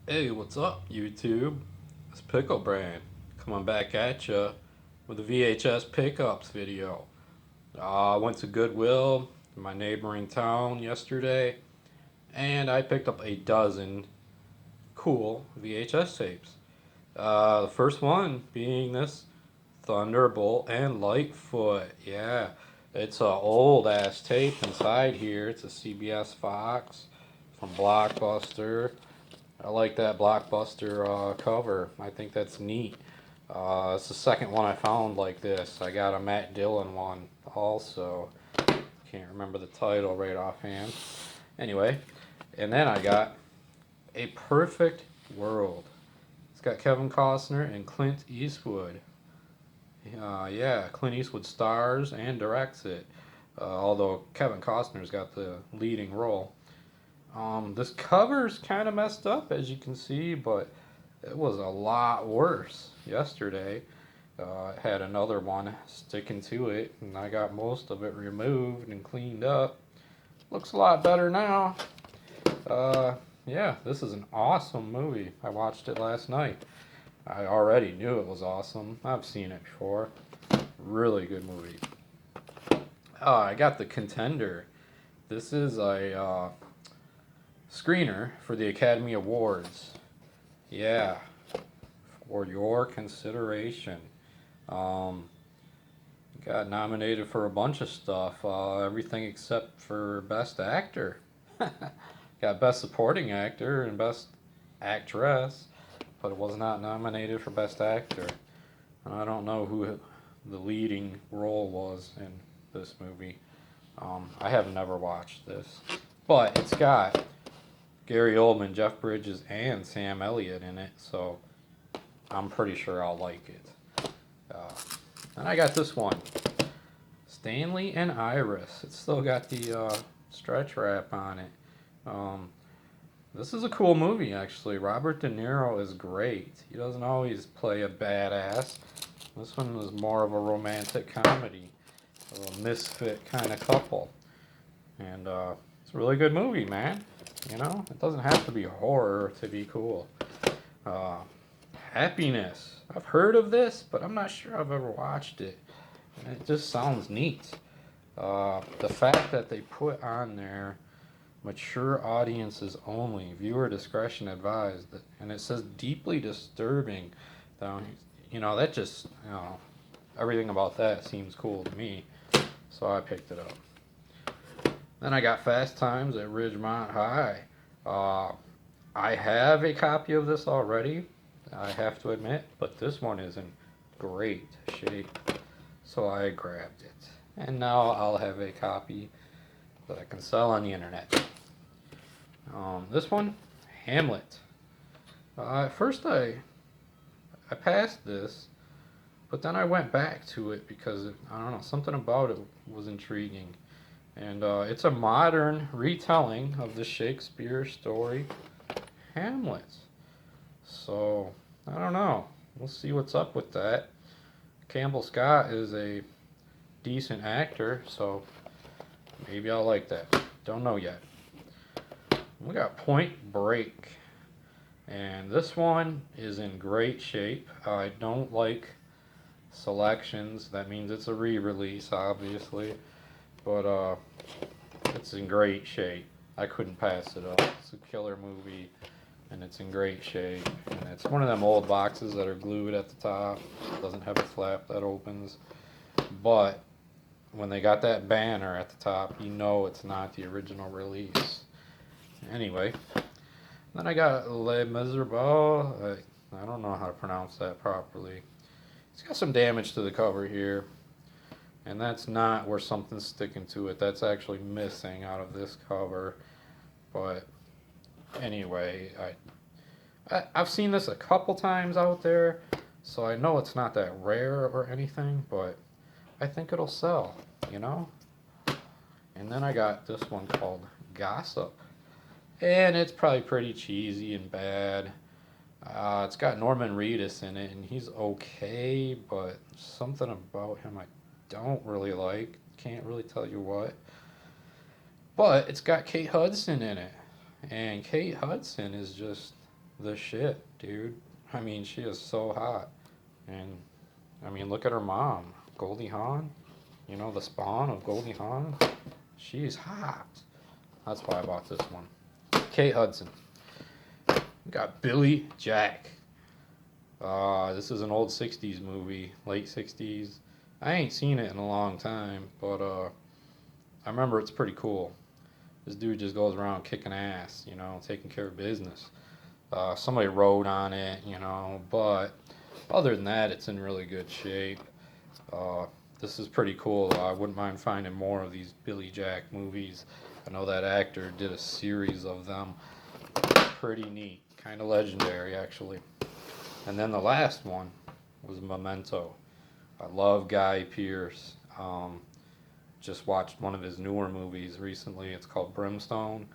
Hey, what's up, YouTube? It's Pickle Brand coming back at ya with a VHS pickups video. I went to Goodwill in my neighboring town yesterday and I picked up a dozen cool VHS tapes. The first one being this Thunderbolt and Lightfoot. Yeah, it's a old ass tape inside here. It's a CBS Fox from Blockbuster. I like that Blockbuster cover. I think that's neat. It's the second one I found like this. I got a Matt Dillon one also. Can't remember the title right offhand. Anyway, and then I got A Perfect World. It's got Kevin Costner and Clint Eastwood. Yeah, Clint Eastwood stars and directs it. Although Kevin Costner's got the leading role. This cover's kind of messed up, as you can see, but it was a lot worse yesterday. I had another one sticking to it, and I got most of it removed and cleaned up. Looks a lot better now. Uh, yeah, this is an awesome movie. I watched it last night. I already knew it was awesome. I've seen it before. Really good movie. I got The Contender. This is a screener for the Academy Awards. Yeah, for your consideration. Um, got nominated for a bunch of stuff, everything except for Best Actor. Got Best Supporting Actor and Best Actress, but it was not nominated for Best Actor. I don't know who the leading role was in this movie. I have never watched this, but it's got Gary Oldman, Jeff Bridges, and Sam Elliott in it, so I'm pretty sure I'll like it. Uh, and I got this one, Stanley and Iris. It's still got the stretch wrap on it. Um, this is a cool movie, actually. Robert De Niro is great. He doesn't always play a badass. This one was more of a romantic comedy, a misfit kind of couple. And it's a really good movie, man. You know, it doesn't have to be horror to be cool. Uh, Happiness. I've heard of this, but I'm not sure I've ever watched it. And it just sounds neat. The fact that they put on there mature audiences only, viewer discretion advised, and it says deeply disturbing down. You know, that just, everything about that seems cool to me. So I picked it up. Then I got Fast Times at Ridgemont High. Uh, I have a copy of this already, I have to admit, but this one is in great shape. So I grabbed it. And now I'll have a copy that I can sell on the internet. This one, Hamlet. At first I passed this, but then I went back to it because I don't know, something about it was intriguing. And it's a modern retelling of the Shakespeare story Hamlet. So I don't know. We'll see what's up with that. Campbell Scott is a decent actor, so maybe I'll like that. Don't know yet. We got Point Break, and this one is in great shape. I don't like selections. That means it's a re-release, obviously, but it's in great shape. I couldn't pass it up. It's a killer movie, and it's in great shape. And it's one of them old boxes that are glued at the top. It doesn't have a flap that opens, but when they got that banner at the top, you know it's not the original release. Anyway, then I got Les Miserables. I don't know how to pronounce that properly. It's got some damage to the cover here, and that's not where something's sticking to it. That's actually missing out of this cover. But anyway, I've seen this a couple times out there, so I know it's not that rare or anything, but I think it'll sell, you know? And then I got this one called Gossip. And it's probably pretty cheesy and bad. It's got Norman Reedus in it, and he's okay, but something about him I don't really like. Can't really tell you what. But it's got Kate Hudson in it, and Kate Hudson is just the shit, dude. I mean, she is so hot. And, I mean, look at her mom, Goldie Hawn. You know, the spawn of Goldie Hawn. She's hot. That's why I bought this one. Kate Hudson. We got Billy Jack. This is an old 60s movie, late 60s. I ain't seen it in a long time, but I remember it's pretty cool. This dude just goes around kicking ass, you know, taking care of business. Somebody wrote on it, you know, but other than that, it's in really good shape. Uh, this is pretty cool. I wouldn't mind finding more of these Billy Jack movies. I know that actor did a series of them. Pretty neat. Kind of legendary, actually. And then the last one was Memento. I love Guy Pearce. Just watched one of his newer movies recently. It's called Brimstone.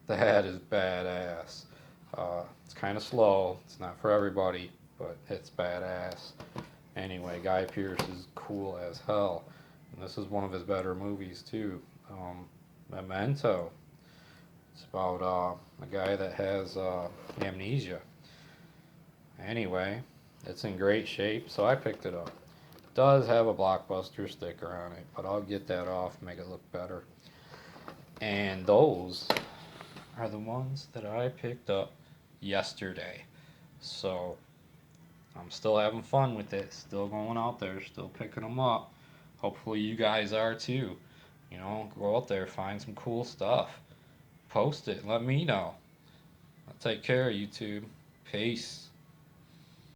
That is badass. It's kind of slow. It's not for everybody, but it's badass. Anyway, Guy Pearce is cool as hell. And this is one of his better movies, too. Memento. It's about a guy that has amnesia. Anyway, it's in great shape, so I picked it up. It does have a Blockbuster sticker on it, but I'll get that off, make it look better. And those are the ones that I picked up yesterday. So I'm still having fun with it, still going out there, still picking them up. Hopefully you guys are too. You know, go out there, find some cool stuff. Post it, let me know. I'll take care of YouTube. Peace.